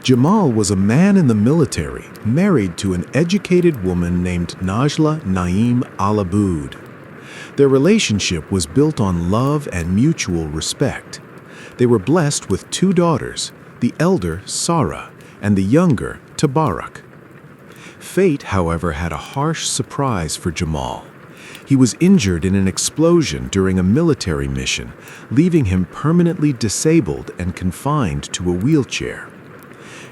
Jamal was a man in the military, married to an educated woman named Najla Naim Al-Aboud. Their relationship was built on love and mutual respect. They were blessed with 2 daughters, the elder Sarah and the younger Tabarak. Fate, however, had a harsh surprise for Jamal. He was injured in an explosion during a military mission, leaving him permanently disabled and confined to a wheelchair.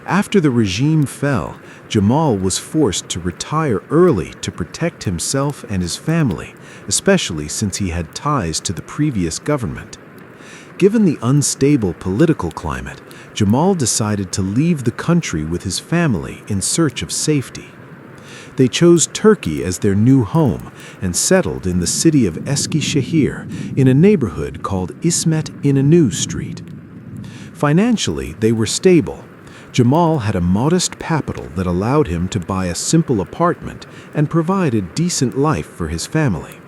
After the regime fell, Jamal was forced to retire early to protect himself and his family, especially since he had ties to the previous government. Given the unstable political climate, Jamal decided to leave the country with his family in search of safety. They chose Turkey as their new home and settled in the city of Eskişehir in a neighborhood called İsmet İnönü Street. Financially, they were stable. Jamal had a modest capital that allowed him to buy a simple apartment and provide a decent life for his family.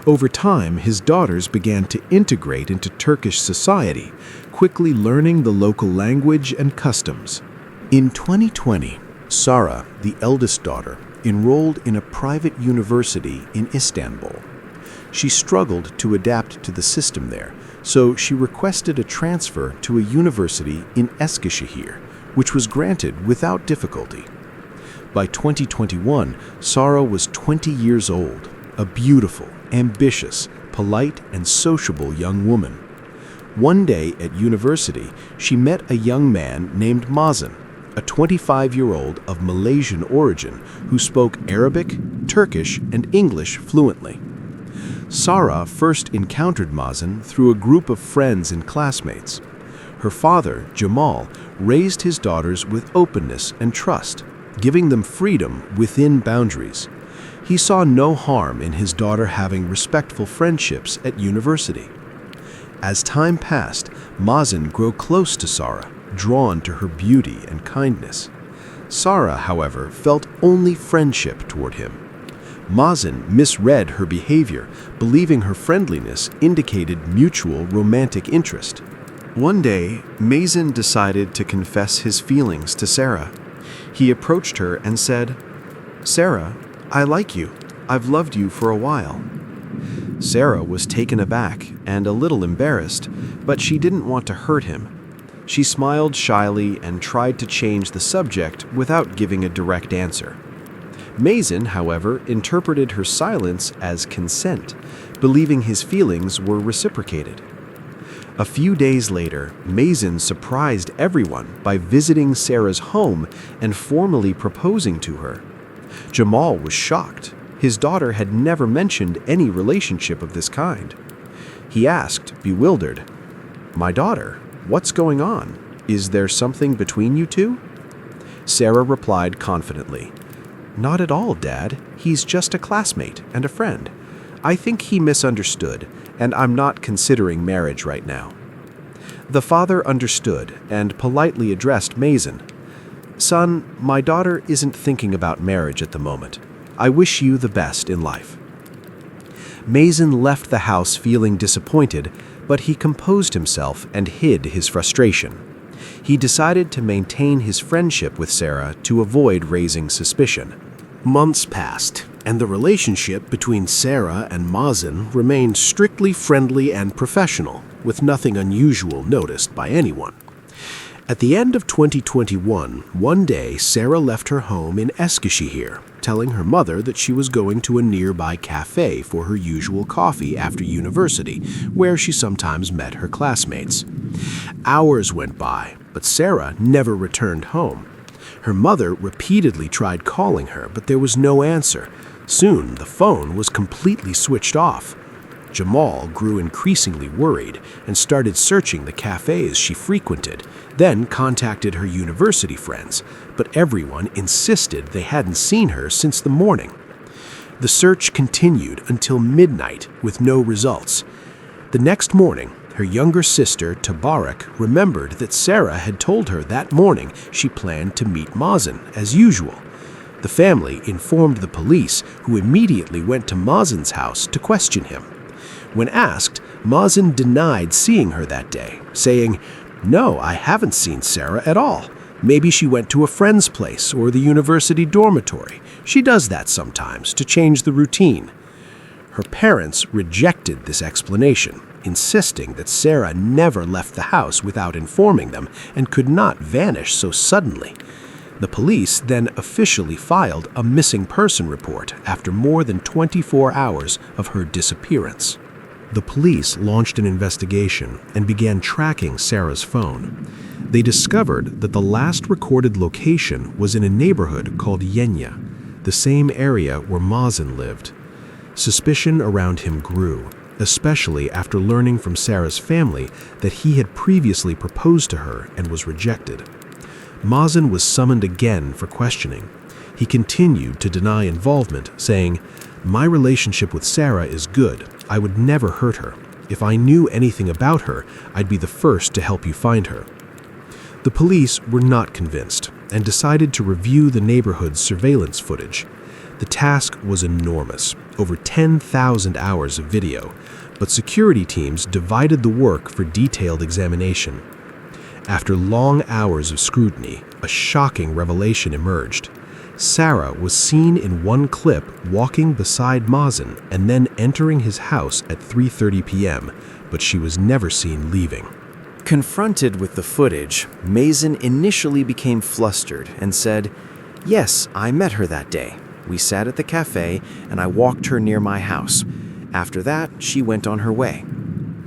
Over time, his daughters began to integrate into Turkish society, quickly learning the local language and customs. In 2020, Sara, the eldest daughter, enrolled in a private university in Istanbul. She struggled to adapt to the system there, so she requested a transfer to a university in Eskişehir, which was granted without difficulty. By 2021, Sara was 20 years old, a beautiful, ambitious, polite, and sociable young woman. One day at university, she met a young man named Mazen, a 25-year-old of Malaysian origin who spoke Arabic, Turkish, and English fluently. Sara first encountered Mazen through a group of friends and classmates. Her father, Jamal, raised his daughters with openness and trust, giving them freedom within boundaries. He saw no harm in his daughter having respectful friendships at university. As time passed, Mazen grew close to Sara, drawn to her beauty and kindness. Sara, however, felt only friendship toward him. Mazen misread her behavior, believing her friendliness indicated mutual romantic interest. One day, Mazen decided to confess his feelings to Sara. He approached her and said, "Sara, I like you. I've loved you for a while." Sara was taken aback and a little embarrassed, but she didn't want to hurt him. She smiled shyly and tried to change the subject without giving a direct answer. Mazen, however, interpreted her silence as consent, believing his feelings were reciprocated. A few days later, Mazen surprised everyone by visiting Sara's home and formally proposing to her. Jamal was shocked. His daughter had never mentioned any relationship of this kind. He asked, bewildered, "My daughter, what's going on? Is there something between you two?" Sara replied confidently, "Not at all, Dad. He's just a classmate and a friend. I think he misunderstood, and I'm not considering marriage right now." The father understood and politely addressed Mazen. "Son, my daughter isn't thinking about marriage at the moment. I wish you the best in life." Mazen left the house feeling disappointed, but he composed himself and hid his frustration. He decided to maintain his friendship with Sara to avoid raising suspicion. Months passed, and the relationship between Sara and Mazen remained strictly friendly and professional, with nothing unusual noticed by anyone. At the end of 2021, one day Sara left her home in Eskişehir, telling her mother that she was going to a nearby cafe for her usual coffee after university, where she sometimes met her classmates. Hours went by, but Sara never returned home. Her mother repeatedly tried calling her, but there was no answer. Soon, the phone was completely switched off. Jamal grew increasingly worried and started searching the cafes she frequented, then contacted her university friends, but everyone insisted they hadn't seen her since the morning. The search continued until midnight with no results. The next morning, her younger sister, Tabarak, remembered that Sara had told her that morning she planned to meet Mazen as usual. The family informed the police, who immediately went to Mazen's house to question him. When asked, Mazen denied seeing her that day, saying, "No, I haven't seen Sara at all. Maybe she went to a friend's place or the university dormitory. She does that sometimes to change the routine. Her parents rejected this explanation, insisting that Sarah never left the house without informing them and could not vanish so suddenly. The police then officially filed a missing person report after more than 24 hours of her disappearance. The police launched an investigation and began tracking Sarah's phone. They discovered that the last recorded location was in a neighborhood called Yenya, the same area where Mazen lived. Suspicion around him grew, especially after learning from Sarah's family that he had previously proposed to her and was rejected. Mazen was summoned again for questioning. He continued to deny involvement, saying, "My relationship with Sarah is good. I would never hurt her. If I knew anything about her, I'd be the first to help you find her." The police were not convinced and decided to review the neighborhood's surveillance footage. The task was enormous, over 10,000 hours of video, but security teams divided the work for detailed examination. After long hours of scrutiny, a shocking revelation emerged. Sarah was seen in one clip walking beside Mazen and then entering his house at 3:30 p.m., but she was never seen leaving. Confronted with the footage, Mazen initially became flustered and said, "Yes, I met her that day. We sat at the cafe and I walked her near my house. After that, she went on her way."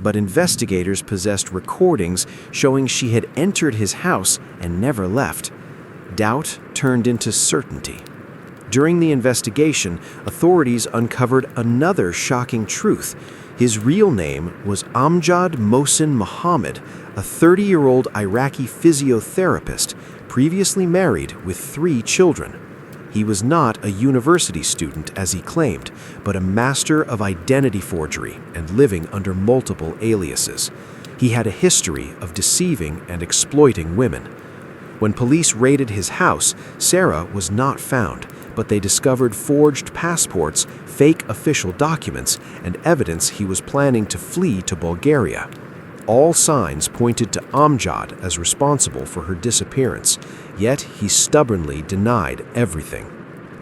But investigators possessed recordings showing she had entered his house and never left. Doubt turned into certainty. During the investigation, authorities uncovered another shocking truth. His real name was Amjad Mohsin Mohammed, a 30-year-old Iraqi physiotherapist, previously married with 3 children. He was not a university student, as he claimed, but a master of identity forgery and living under multiple aliases. He had a history of deceiving and exploiting women. When police raided his house, Sarah was not found, but they discovered forged passports, fake official documents, and evidence he was planning to flee to Bulgaria. All signs pointed to Amjad as responsible for her disappearance, yet he stubbornly denied everything.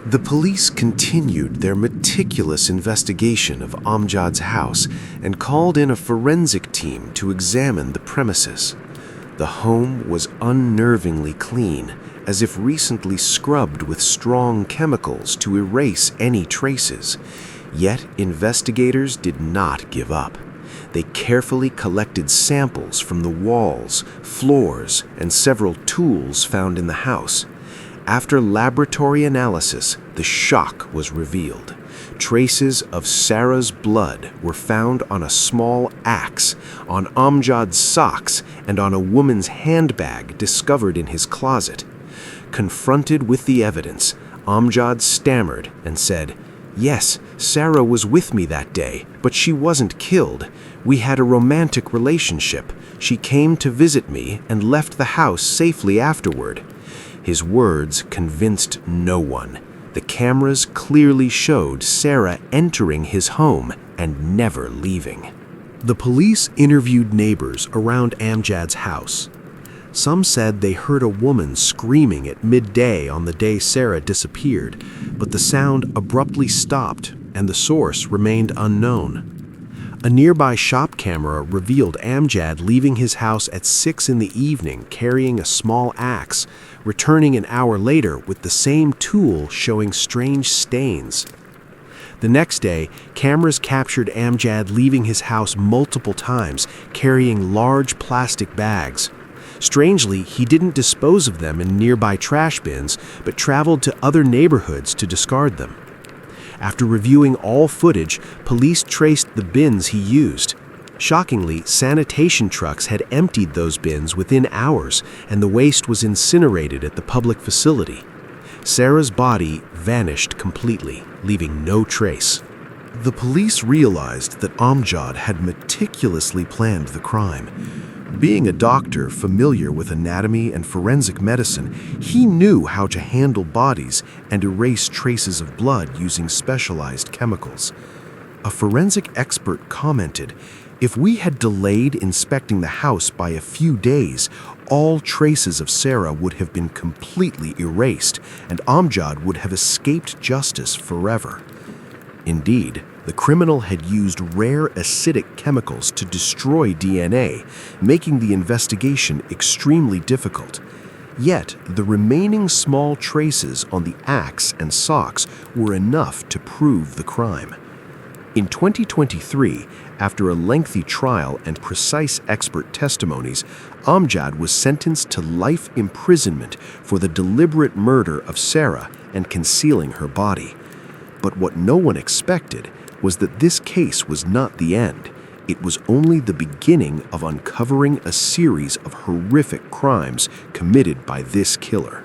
The police continued their meticulous investigation of Amjad's house and called in a forensic team to examine the premises. The home was unnervingly clean, as if recently scrubbed with strong chemicals to erase any traces. Yet investigators did not give up. They carefully collected samples from the walls, floors, and several tools found in the house. After laboratory analysis, the shock was revealed. Traces of Sarah's blood were found on a small axe, on Amjad's socks, and on a woman's handbag discovered in his closet. Confronted with the evidence, Amjad stammered and said, "Yes, Sarah was with me that day, but she wasn't killed. We had a romantic relationship. She came to visit me and left the house safely afterward." His words convinced no one. The cameras clearly showed Sarah entering his home and never leaving. The police interviewed neighbors around Amjad's house. Some said they heard a woman screaming at midday on the day Sarah disappeared, but the sound abruptly stopped and the source remained unknown. A nearby shop camera revealed Amjad leaving his house at 6 in the evening carrying a small axe, returning an hour later with the same tool showing strange stains. The next day, cameras captured Amjad leaving his house multiple times, carrying large plastic bags. Strangely, he didn't dispose of them in nearby trash bins, but traveled to other neighborhoods to discard them. After reviewing all footage, police traced the bins he used. Shockingly, sanitation trucks had emptied those bins within hours, and the waste was incinerated at the public facility. Sarah's body vanished completely, leaving no trace. The police realized that Amjad had meticulously planned the crime. Being a doctor familiar with anatomy and forensic medicine, he knew how to handle bodies and erase traces of blood using specialized chemicals. A forensic expert commented, If we had delayed inspecting the house by a few days, all traces of Sarah would have been completely erased, and Amjad would have escaped justice forever. Indeed, the criminal had used rare acidic chemicals to destroy DNA, making the investigation extremely difficult. Yet, the remaining small traces on the axe and socks were enough to prove the crime. In 2023, after a lengthy trial and precise expert testimonies, Amjad was sentenced to life imprisonment for the deliberate murder of Sarah and concealing her body. But what no one expected was that this case was not the end. It was only the beginning of uncovering a series of horrific crimes committed by this killer.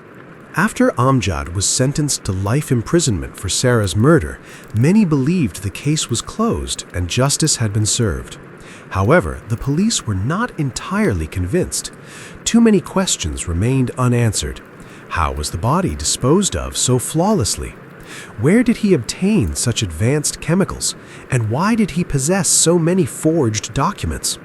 After Amjad was sentenced to life imprisonment for Sarah's murder, many believed the case was closed and justice had been served. However, the police were not entirely convinced. Too many questions remained unanswered. How was the body disposed of so flawlessly? Where did he obtain such advanced chemicals? And why did he possess so many forged documents?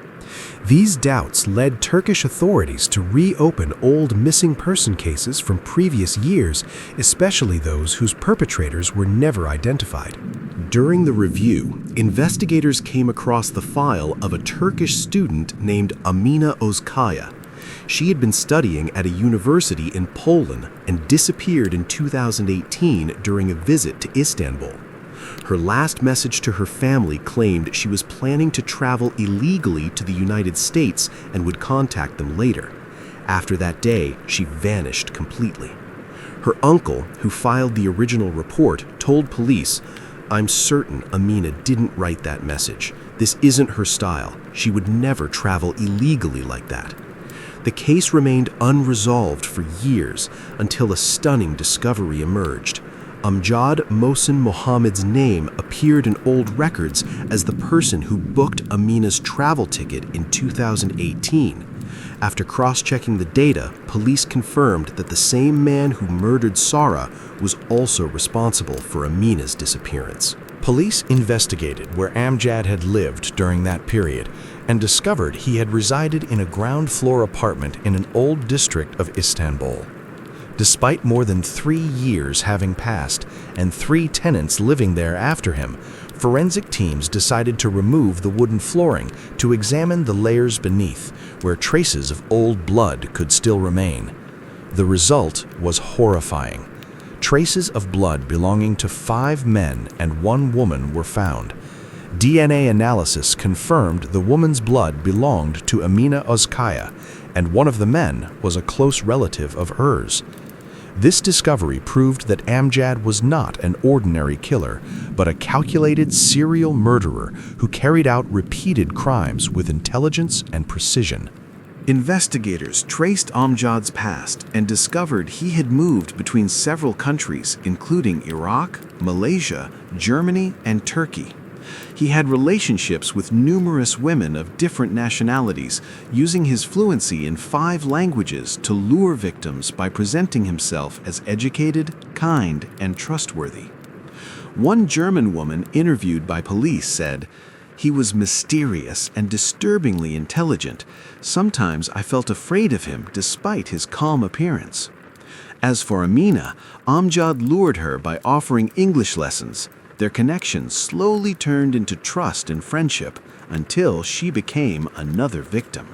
These doubts led Turkish authorities to reopen old missing person cases from previous years, especially those whose perpetrators were never identified. During the review, investigators came across the file of a Turkish student named Amina Ozkaya. She had been studying at a university in Poland and disappeared in 2018 during a visit to Istanbul. Her last message to her family claimed she was planning to travel illegally to the United States and would contact them later. After that day, she vanished completely. Her uncle, who filed the original report, told police, "I'm certain Amina didn't write that message. This isn't her style. She would never travel illegally like that." The case remained unresolved for years until a stunning discovery emerged. Amjad Mohsen Mohammed's name appeared in old records as the person who booked Amina's travel ticket in 2018. After cross-checking the data, police confirmed that the same man who murdered Sarah was also responsible for Amina's disappearance. Police investigated where Amjad had lived during that period and discovered he had resided in a ground-floor apartment in an old district of Istanbul. Despite more than 3 years having passed and 3 tenants living there after him, forensic teams decided to remove the wooden flooring to examine the layers beneath, where traces of old blood could still remain. The result was horrifying. Traces of blood belonging to 5 men and 1 woman were found. DNA analysis confirmed the woman's blood belonged to Amina Ozkaya, and one of the men was a close relative of hers. This discovery proved that Amjad was not an ordinary killer, but a calculated serial murderer who carried out repeated crimes with intelligence and precision. Investigators traced Amjad's past and discovered he had moved between several countries, including Iraq, Malaysia, Germany, and Turkey. He had relationships with numerous women of different nationalities, using his fluency in 5 languages to lure victims by presenting himself as educated, kind, and trustworthy. One German woman interviewed by police said, "He was mysterious and disturbingly intelligent. Sometimes I felt afraid of him despite his calm appearance." As for Amina, Amjad lured her by offering English lessons. Their connection slowly turned into trust and friendship until she became another victim.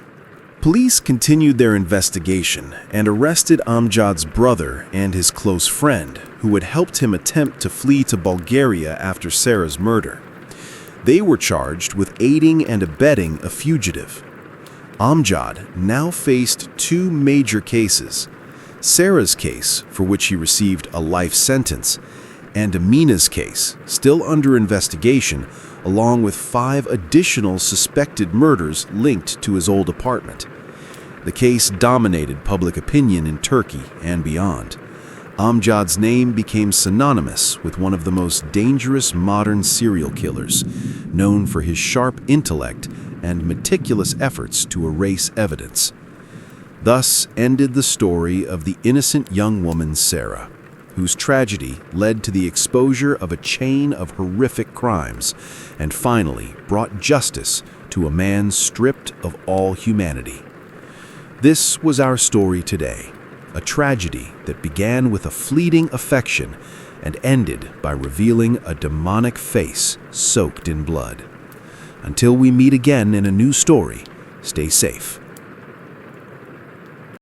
Police continued their investigation and arrested Amjad's brother and his close friend, who had helped him attempt to flee to Bulgaria after Sarah's murder. They were charged with aiding and abetting a fugitive. Amjad now faced 2 major cases: Sarah's case, for which he received a life sentence, and Amina's case, still under investigation, along with 5 additional suspected murders linked to his old apartment. The case dominated public opinion in Turkey and beyond. Amjad's name became synonymous with one of the most dangerous modern serial killers, known for his sharp intellect and meticulous efforts to erase evidence. Thus ended the story of the innocent young woman Sarah, whose tragedy led to the exposure of a chain of horrific crimes and finally brought justice to a man stripped of all humanity. This was our story today, a tragedy that began with a fleeting affection and ended by revealing a demonic face soaked in blood. Until we meet again in a new story, stay safe.